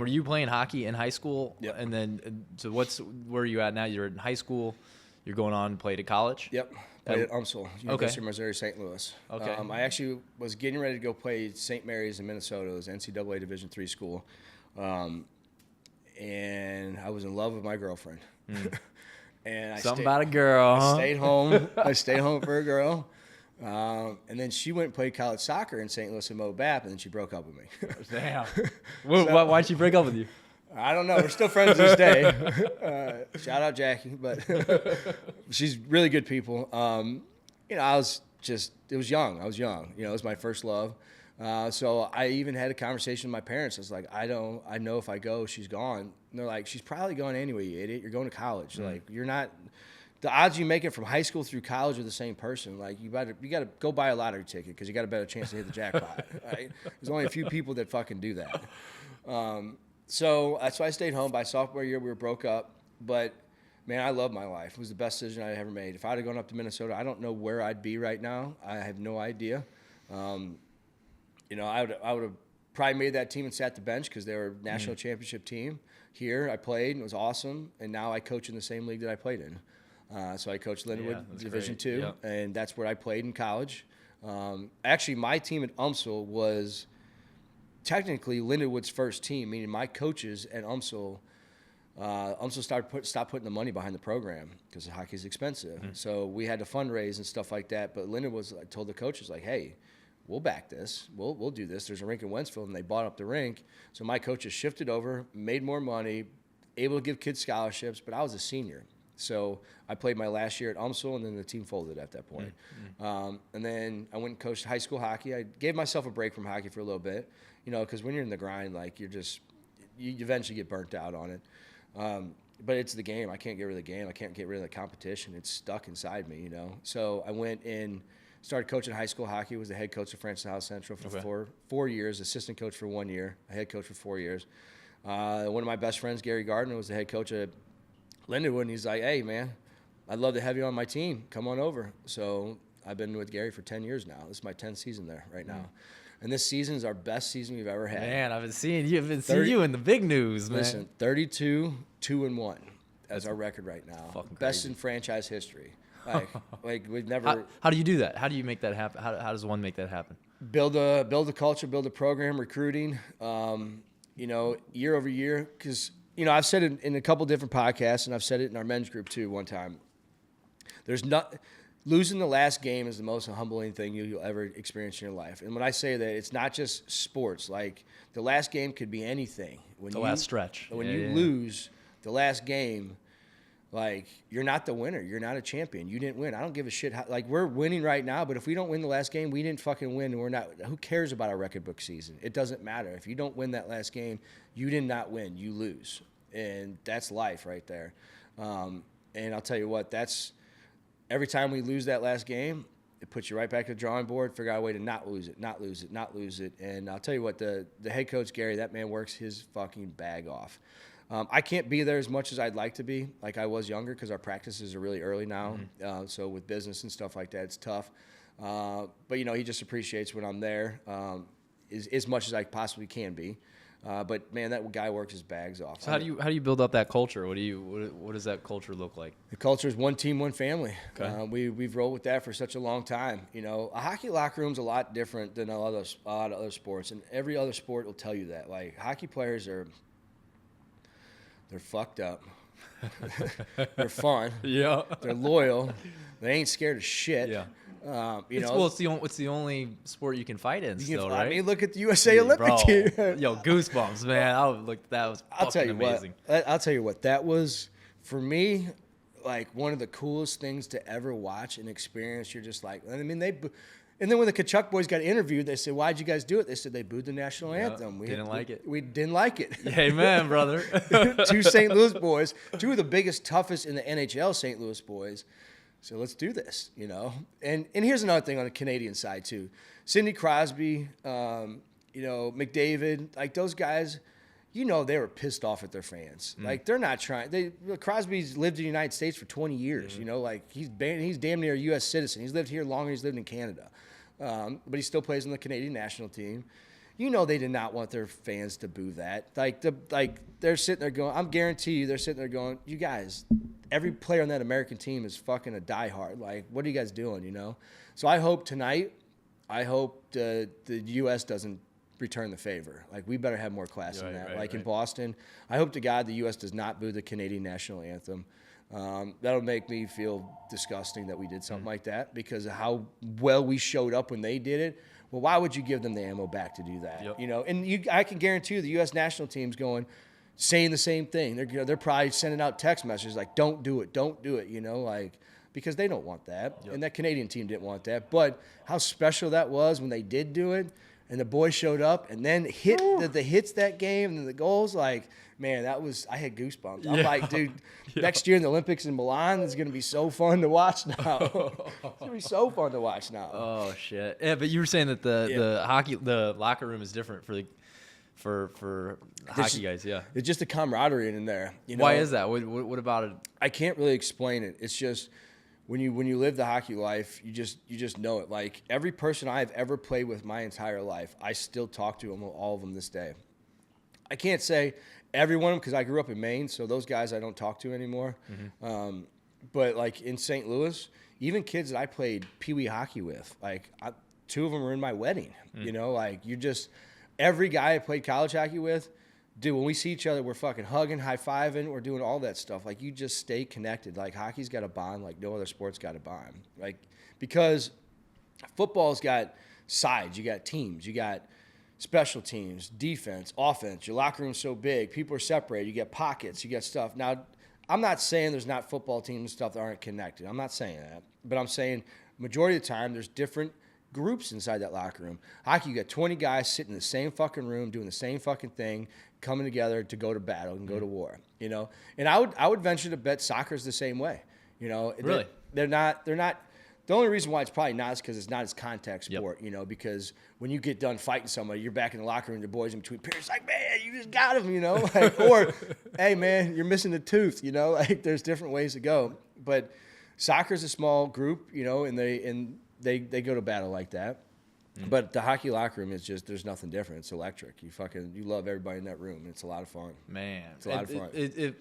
were you playing hockey in high school? Yep. And then, so where are you at now? You're in high school. You're going on to play at college? Yep. Played at UMSL, University of Missouri, St. Louis. Okay. I actually was getting ready to go play St. Mary's in Minnesota. It was NCAA Division III school. And I was in love with my girlfriend. And Something about a girl, huh? I stayed home. I stayed home for a girl. And then she went and played college soccer in St. Louis and Mo Bap, and then she broke up with me. Damn. Why'd she break up with you? I don't know. We're still friends to this day. Shout out Jackie, but she's really good people. You know, it was young. I was young. You know, it was my first love. So I even had a conversation with my parents. I was like, I know if I go, she's gone. And they're like, she's probably gone anyway, you idiot. You're going to college. Like, you're not. The odds you make it from high school through college are the same person. Like, you got to go buy a lottery ticket because you got a better chance to hit the jackpot. Right? There's only a few people that fucking do that. So I stayed home. By sophomore year, we were broke up. But, man, I love my life. It was the best decision I ever made. If I had gone up to Minnesota, I don't know where I'd be right now. I have no idea. You know, I would have probably made that team and sat the bench because they were a national championship team. Here, I played, and it was awesome. And now I coach in the same league that I played in. So I coached Lindenwood Division II, and that's where I played in college. Actually, my team at UMSL was technically Lindenwood's first team, meaning my coaches at UMSL stopped putting the money behind the program because hockey is expensive. So we had to fundraise and stuff like that. But I told the coaches, like, hey, we'll back this. We'll do this. There's a rink in Wentzville, and they bought up the rink. So my coaches shifted over, made more money, able to give kids scholarships, but I was a senior. So I played my last year at UMSL, and then the team folded at that point. And then I went and coached high school hockey. I gave myself a break from hockey for a little bit, you know, because when you're in the grind, like, you eventually get burnt out on it. But it's the game. I can't get rid of the game. I can't get rid of the competition. It's stuck inside me, you know. So I went and started coaching high school hockey. Was the head coach of Francis House Central for 4 years, assistant coach for 1 year, a head coach for 4 years. One of my best friends, Gary Gardner, was the head coach at Lindenwood, and he's like, hey, man, I'd love to have you on my team. Come on over. So I've been with Gary for 10 years now. This is my 10th season there right now. And this season is our best season we've ever had. Man, I've been seeing you in the big news, man. Listen, 32, 2-1. That's our record right now. Fucking best crazy. in franchise history. Like we've never. How do you do that? How do you make that happen? How does one make that happen? Build a culture, build a program, recruiting. You know, year over year, because, you know, I've said it in a couple different podcasts, and I've said it in our men's group too one time. Losing the last game is the most humbling thing you'll ever experience in your life. And when I say that, it's not just sports. Like, the last game could be anything. Last stretch. When you lose the last game, like, you're not the winner. You're not a champion. You didn't win. I don't give a shit. Like, we're winning right now, but if we don't win the last game, we didn't fucking win, and we're not. Who cares about our record book season? It doesn't matter. If you don't win that last game, you did not win. You lose. And that's life right there. And I'll tell you what, every time we lose that last game, it puts you right back to the drawing board, figure out a way to not lose it. And I'll tell you what, the head coach, Gary, that man works his fucking bag off. I can't be there as much as I'd like to be, like I was younger, because our practices are really early now. So with business and stuff like that, it's tough. But, you know, he just appreciates when I'm there as much as I possibly can be. But, man, that guy works his bags off. So how do you build up that culture? What does that culture look like? The culture is one team, one family. Okay. We've rolled with that for such a long time. You know, a hockey locker room's a lot different than a lot of other sports, and every other sport will tell you that. Like, hockey players they're fucked up. They're fun. Yeah. They're loyal. They ain't scared of shit. Yeah. It's the only sport you can fight in still, right? I mean, look at the USA Olympic team. Yo, goosebumps, man. That was fucking amazing. I'll tell you what, that was, for me, like, one of the coolest things to ever watch and experience. You're just like, I mean, and then when the Kachuk boys got interviewed, they said, why'd you guys do it? They said they booed the national anthem. We didn't like it. Amen, brother. Two St. Louis boys, two of the biggest, toughest in the NHL St. Louis boys. So let's do this, you know. And here's another thing on the Canadian side, too. Sidney Crosby, you know, McDavid, like, those guys, you know, they were pissed off at their fans. Like, they're not trying. Crosby's lived in the United States for 20 years, you know. Like, he's damn near a U.S. citizen. He's lived here longer than he's lived in Canada. But he still plays on the Canadian national team. You know they did not want their fans to boo that. Like they're sitting there going, I'm guarantee you they're sitting there going, you guys, every player on that American team is fucking a diehard. Like, what are you guys doing, you know? So I hope tonight, the U.S. doesn't return the favor. Like, we better have more class than that. In Boston, I hope to God the U.S. does not boo the Canadian national anthem. That'll make me feel disgusting that we did something like that because of how well we showed up when they did it. Well, why would you give them the ammo back to do that? Yep. You know, and I can guarantee you the U.S. national team's saying the same thing. They're probably sending out text messages like, don't do it, you know, like, because they don't want that. Yep. And that Canadian team didn't want that. But how special that was when they did do it and the boys showed up and then hit the hits that game and the goals, like, man, I had goosebumps. I'm like, dude, next year in the Olympics in Milan is going to be so fun to watch now. It's going to be so fun to watch now. Oh, shit. Yeah, but you were saying that the locker room is different for hockey guys, yeah. It's just a camaraderie in there. You know? Why is that? What about it? I can't really explain it. It's just when you live the hockey life, you just know it. Like, every person I've ever played with my entire life, I still talk to them, all of them this day. I can't say every one of them because I grew up in Maine, so those guys I don't talk to anymore. Mm-hmm. But, like, in St. Louis, even kids that I played peewee hockey with, like, two of them were in my wedding. You know, like, every guy I played college hockey with, dude, when we see each other, we're fucking hugging, high-fiving, we're doing all that stuff. Like, you just stay connected. Like, hockey's got a bond like no other sport's got a bond. Like, because football's got sides. You got teams. You got special teams, defense, offense. Your locker room's so big. People are separated. You get pockets. You get stuff. Now, I'm not saying there's not football teams and stuff that aren't connected. I'm not saying that. But I'm saying majority of the time there's different groups inside that locker room. Hockey, you got 20 guys sitting in the same fucking room doing the same fucking thing, coming together to go to battle and go to war, you know? And I would venture to bet soccer's the same way, you know? Really? They're not the only reason why it's probably not is because it's not as contact sport, you know, because when you get done fighting somebody, you're back in the locker room, the boys in between periods like, man, you just got him, you know? Like, or, hey, man, you're missing a tooth, you know? Like, there's different ways to go. But soccer's a small group, you know, and they go to battle like that. Mm-hmm. But the hockey locker room is just, there's nothing different. It's electric. You love everybody in that room. It's a lot of fun. Man. It's a lot of fun.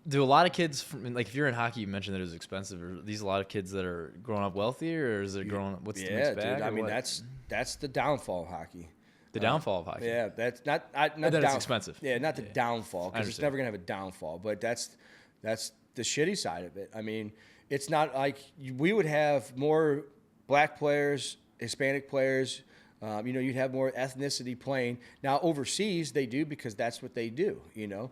Do a lot of kids, like, if you're in hockey, you mentioned that it was expensive. Are these a lot of kids that are growing up wealthy, or is it growing up, what's the mixed bag? Dude, I mean, that's the downfall of hockey. The downfall of hockey. Yeah, that's not it's expensive. Yeah, not the downfall, because it's never going to have a downfall. But that's the shitty side of it. I mean, it's not like we would have more black players, Hispanic players. You know, you'd have more ethnicity playing. Now, overseas, they do because that's what they do, you know.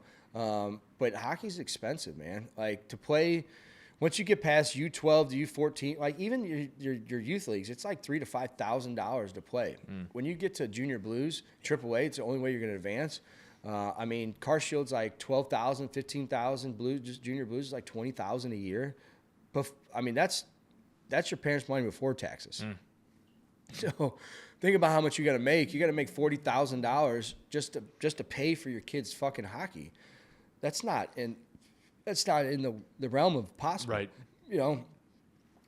But hockey's expensive, man. Like, to play, once you get past U12 to U14, like, even your youth leagues, it's like $3,000 to $5,000 to play. When you get to junior blues, AAA, it's the only way you're going to advance. I mean, Car Shield's like $12,000, $15,000. Blues, just junior blues is like $20,000 a year. But I mean, that's your parents' money before taxes. So think about how much you got to make. You got to make $40,000 just to pay for your kids' fucking hockey. That's not in the realm of possible. Right. You know,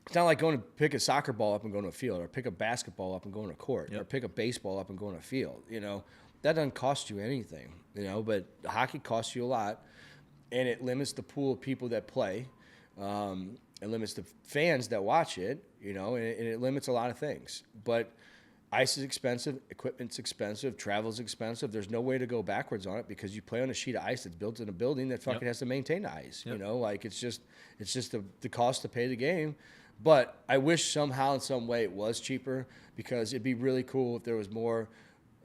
it's not like going to pick a soccer ball up and going to a field, or pick a basketball up and going to a court, or pick a baseball up and going to a field. You know, that doesn't cost you anything. You know, but hockey costs you a lot, and it limits the pool of people that play. It limits the fans that watch it. You know, and it limits a lot of things. But ice is expensive, equipment's expensive, travel's expensive. There's no way to go backwards on it because you play on a sheet of ice that's built in a building that fucking has to maintain the ice. You know, like, it's just the cost to pay the game. But I wish somehow in some way it was cheaper, because it'd be really cool if there was more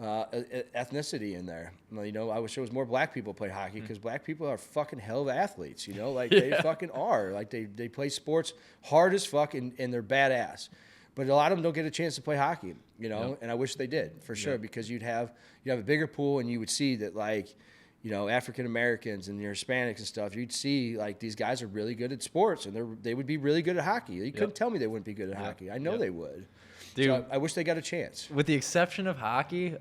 ethnicity in there. You know, I wish there was more black people play hockey, because black people are fucking hell of athletes. You know, like they fucking are. Like they play sports hard as fuck, and they're badass. But a lot of them don't get a chance to play hockey, you know, and I wish they did, for sure, because you'd have a bigger pool, and you would see that, like, you know, African Americans and your Hispanics and stuff, you'd see, like, these guys are really good at sports, and they would be really good at hockey. You couldn't tell me they wouldn't be good at hockey. I know they would. Dude, so I wish they got a chance. With the exception of hockey,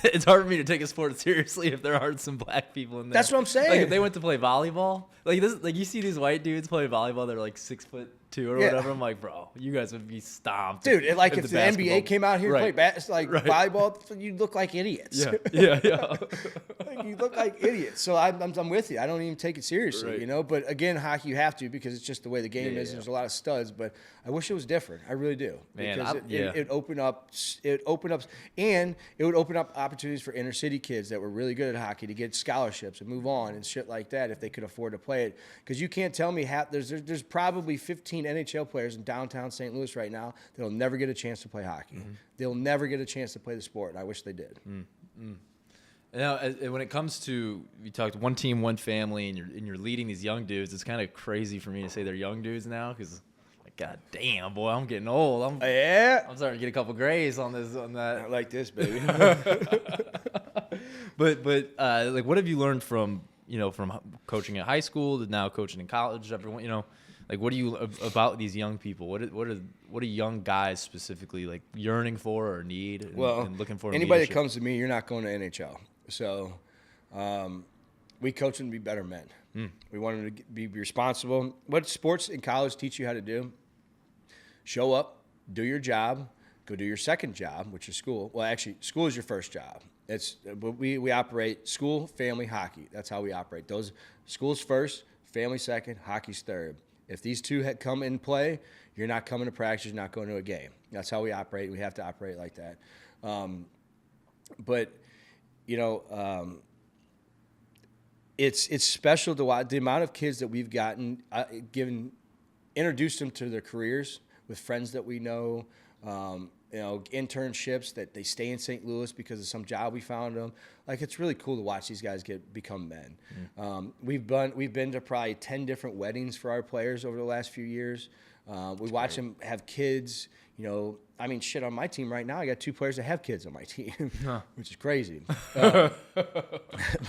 it's hard for me to take a sport seriously if there aren't some black people in there. That's what I'm saying. Like, if they went to play volleyball, like you see these white dudes play volleyball, they're like 6'2", too or Yeah. whatever. I'm like, bro, you guys would be stomped. Dude, if the basketball- NBA came out here and Right. played Right. volleyball, you'd look like idiots. Yeah. Like, you look like idiots. So I'm with you. I don't even take it seriously, Right. you know. But again, hockey you have to because it's just the way the game is. Yeah. There's a lot of studs, but I wish it was different. I really do. Man, because yeah. it opened up, and it would open up opportunities for inner city kids that were really good at hockey to get scholarships and move on and shit like that if they could afford to play it. Because you can't tell me there's probably 15 NHL players in downtown St. Louis right now that'll never get a chance to play hockey. Mm-hmm. They'll never get a chance to play the sport. And I wish they did. Now, when it comes to, you talked one team, one family, and you're leading these young dudes, it's kind of crazy for me to say they're young dudes now because, like, god damn, boy, I'm getting old. Yeah. I'm starting to get a couple grays on that. Not like this, baby. But like, what have you learned from coaching at high school to now coaching in college? Everyone, like, what do you about these young people? What are young guys specifically like yearning for or need and looking for? Anybody that comes to me, you're not going to NHL. So, we coach them to be better men. We want them to be responsible. What sports in college teach you how to do? Show up, do your job, go do your second job, which is school. Well, actually, school is your first job. We operate school, family, hockey. That's how we operate. Those schools first, family second, hockey's third. If these two had come in play, you're not coming to practice, you're not going to a game. That's how we operate. We have to operate like that. But it's special to watch the amount of kids that we've gotten, introduced them to their careers with friends that we know, internships that they stay in St. Louis because of some job we found them. Like, it's really cool to watch these guys become men. We've been to probably 10 different weddings for our players over the last few years. We watch them have kids. I mean, shit, on my team right now, I got 2 players that have kids on my team, which is crazy.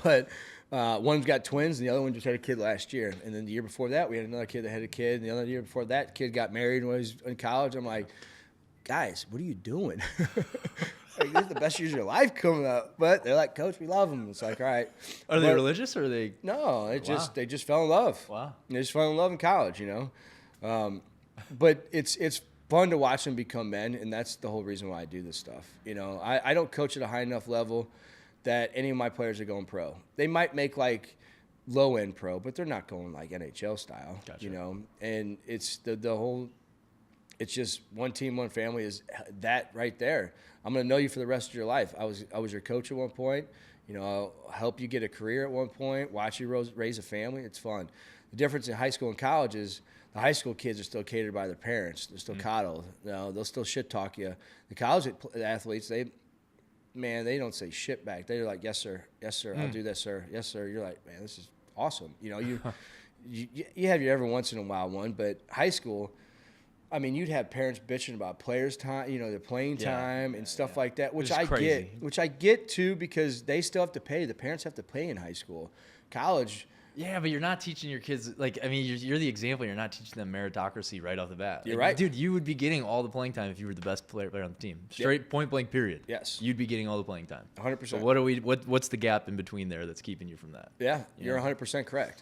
But one's got twins, and the other one just had a kid last year. And then the year before that, we had another kid that had a kid. And the other year before that, kid got married when he was in college. I'm like, guys, what are you doing? Like, this is the best years of your life coming up. But they're like, Coach, we love them. It's like, all right. Are they religious or are they? No, they just fell in love. Wow. They just fell in love in college, But it's fun to watch them become men, and that's the whole reason why I do this stuff. I don't coach at a high enough level that any of my players are going pro. They might make like low end pro, but they're not going like NHL style. Gotcha. And it's the whole. It's just one team, one family is that right there. I'm going to know you for the rest of your life. I was your coach at one point. I'll help you get a career at one point. Watch you raise a family. It's fun. The difference in high school and college is the high school kids are still catered by their parents. They're still coddled. They'll still shit talk you. The college athletes, they don't say shit back. They're like, yes sir, I'll do that, sir, yes sir. You're like, man, this is awesome. You have your every once in a while one, but high school, I mean, you'd have parents bitching about players' time, their playing time and stuff like that, which I get too, because they still have to pay. The parents have to pay in high school. College. Yeah, but you're not teaching your kids, like, I mean, you're the example. You're not teaching them meritocracy right off the bat. You're right. Dude, you would be getting all the playing time if you were the best player on the team. Straight point blank period. Yes. You'd be getting all the playing time. 100%. So what's the gap in between there that's keeping you from that? Yeah, you're 100% correct.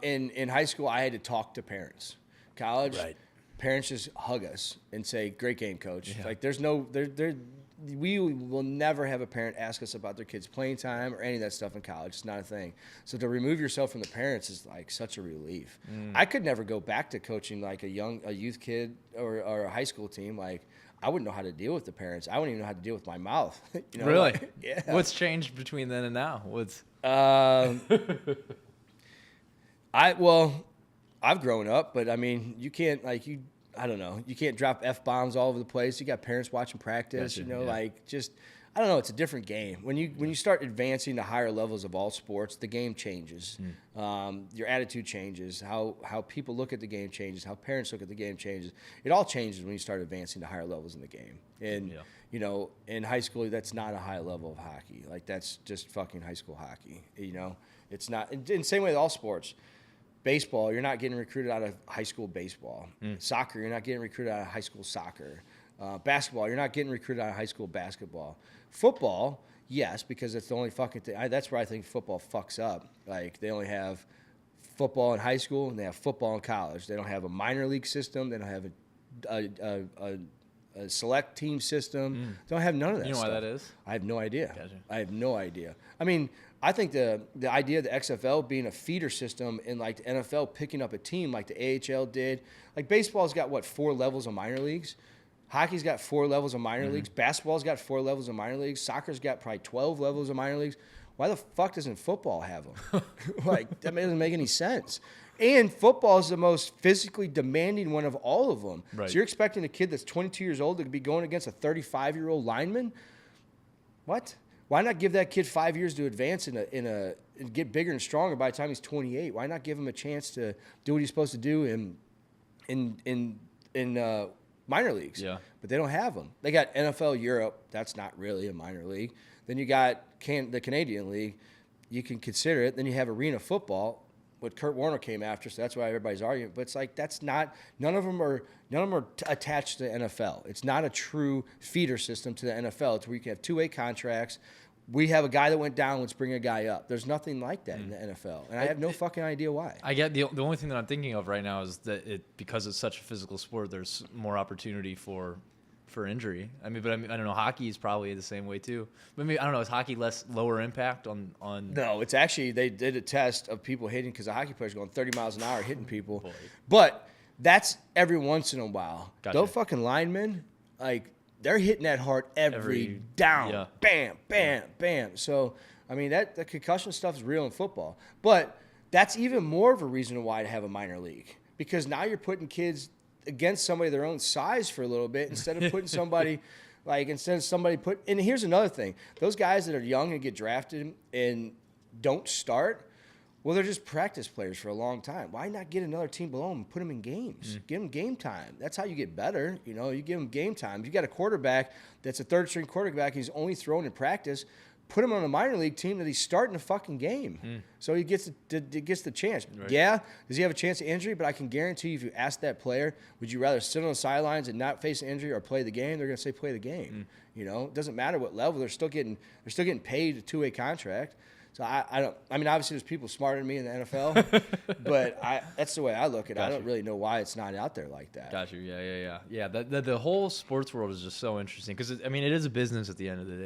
In high school, I had to talk to parents. College, Right. Parents just hug us and say, "Great game, coach." Yeah. Like, we will never have a parent ask us about their kids' playing time or any of that stuff in college. It's not a thing. So to remove yourself from the parents is like such a relief. I could never go back to coaching like a youth kid or a high school team. Like, I wouldn't know how to deal with the parents. I wouldn't even know how to deal with my mouth. Really? Like, yeah. What's changed between then and now? I've grown up, but I mean, you can't I don't know. You can't drop F-bombs all over the place. You got parents watching practice, Gotcha, yeah. I don't know. It's a different game. When you start advancing to higher levels of all sports, the game changes. Your attitude changes. How people look at the game changes. How parents look at the game changes. It all changes when you start advancing to higher levels in the game. And, in high school, that's not a high level of hockey. Like, that's just fucking high school hockey. It's not. In the same way with all sports. Baseball, you're not getting recruited out of high school baseball. Soccer, you're not getting recruited out of high school soccer. Basketball, you're not getting recruited out of high school basketball. Football, yes, because it's the only fucking thing. That's where I think football fucks up. Like, they only have football in high school and they have football in college. They don't have a minor league system. They don't have a select team system. Don't have none of that. You know stuff. why that is? I have no idea. Gotcha. I have no idea. I mean, I think the idea of the XFL being a feeder system and like the NFL picking up a team like the AHL did, like baseball's got what, 4 levels of minor leagues? Hockey's got 4 levels of minor leagues. Basketball's got 4 levels of minor leagues. Soccer's got probably 12 levels of minor leagues. Why the fuck doesn't football have them? Like, that doesn't make any sense. And football is the most physically demanding one of all of them. Right. So you're expecting a kid that's 22 years old to be going against a 35-year-old lineman? What? Why not give that kid 5 years to advance and get bigger and stronger by the time he's 28? Why not give him a chance to do what he's supposed to do in minor leagues? Yeah. But they don't have them. They got NFL Europe. That's not really a minor league. Then you got the Canadian League. You can consider it. Then you have arena football. What Kurt Warner came after, so that's why everybody's arguing. But it's like that's not. None of them are attached to the NFL. It's not a true feeder system to the NFL. It's where you can have 2-way contracts. We have a guy that went down. Let's bring a guy up. There's nothing like that in the NFL, and I have no fucking idea why. I get the only thing that I'm thinking of right now is that because it's such a physical sport, there's more opportunity for injury. I mean, I don't know. Hockey is probably the same way too. But maybe I don't know. Is hockey lower impact on? No, it's actually they did a test of people hitting because the hockey players going 30 miles an hour hitting people. Boy. But that's every once in a while. Gotcha. Those fucking linemen, like they're hitting that hard every down. Yeah. Bam, bam, bam. So I mean the concussion stuff is real in football. But that's even more of a reason why to have a minor league because now you're putting kids against somebody their own size for a little bit instead of putting somebody and here's another thing. Those guys that are young and get drafted and don't start, well, they're just practice players for a long time. Why not get another team below them and put them in games? Give them game time. That's how you get better. You know, you give them game time. If you got a quarterback that's a third-string quarterback, he's only thrown in practice, put him on a minor league team that he's starting a fucking game. So he gets the chance. Right. Yeah, does he have a chance of injury? But I can guarantee you if you ask that player, would you rather sit on the sidelines and not face an injury or play the game? They're going to say play the game. You know, it doesn't matter what level. They're still getting paid a 2-way contract. So I mean, obviously there's people smarter than me in the NFL, but that's the way I look at it. I don't really know why it's not out there like that. Got you. Yeah. The whole sports world is just so interesting because it is a business at the end of the day.